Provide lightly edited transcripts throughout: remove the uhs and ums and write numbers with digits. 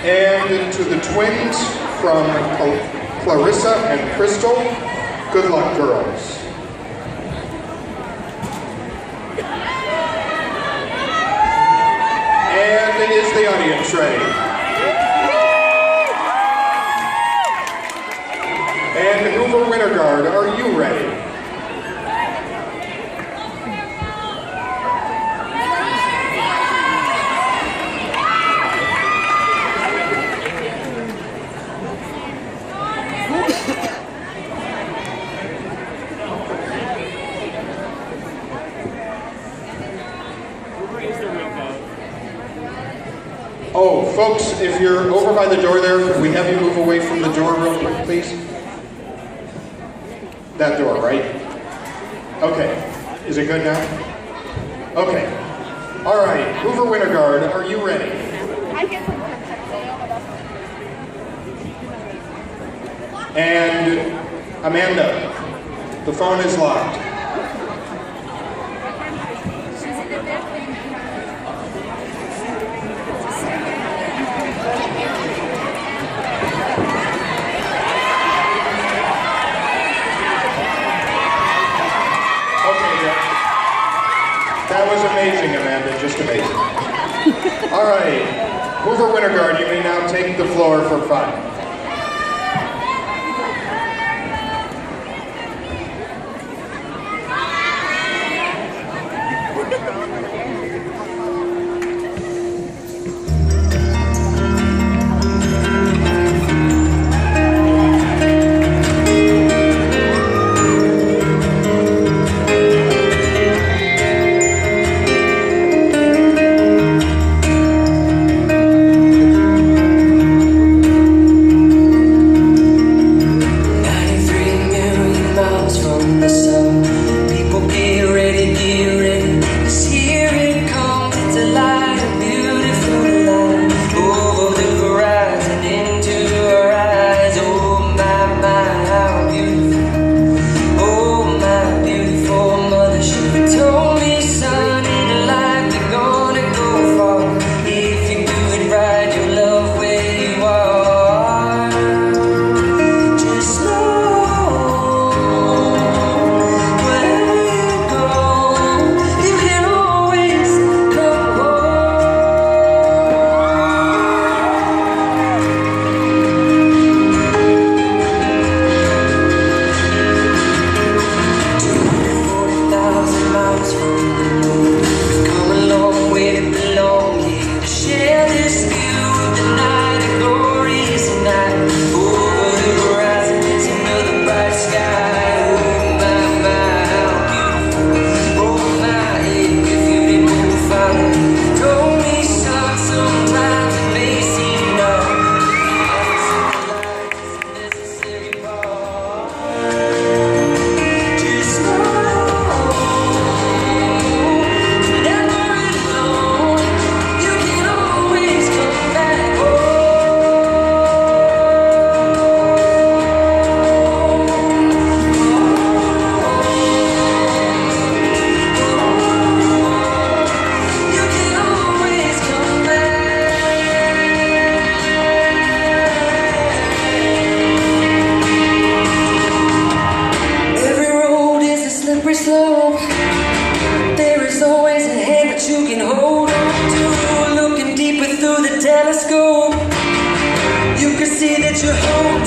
And to the twins from Clarissa and Crystal, good luck, girls. And is the audience ready? And Hoover Winter Guard, are you ready? Oh, folks, if you're over by the door there, could we have you move away from the door real quick, please? That door, right? Okay. Is it good now? Okay. All right. Hoover Winter Guard, are you ready? And Amanda, the phone is locked. That was amazing, Amanda, just amazing. All right, Hoover Winter Guard, you may now take the floor for 5.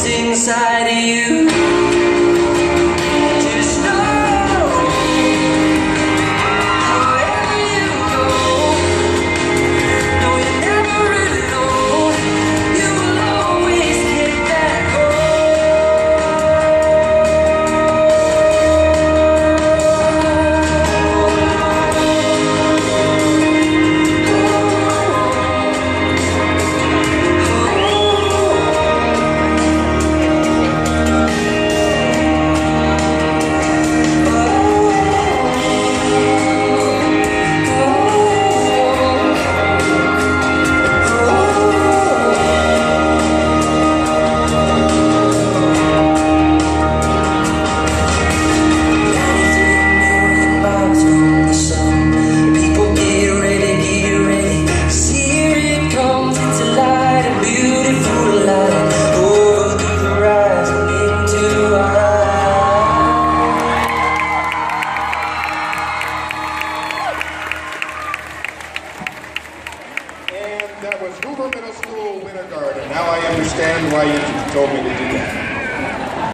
Inside of you, just know wherever you go, no, you're never alone. You will always get back home. that was Hoover Middle School Winter Guard, and now I understand why you told me to do that.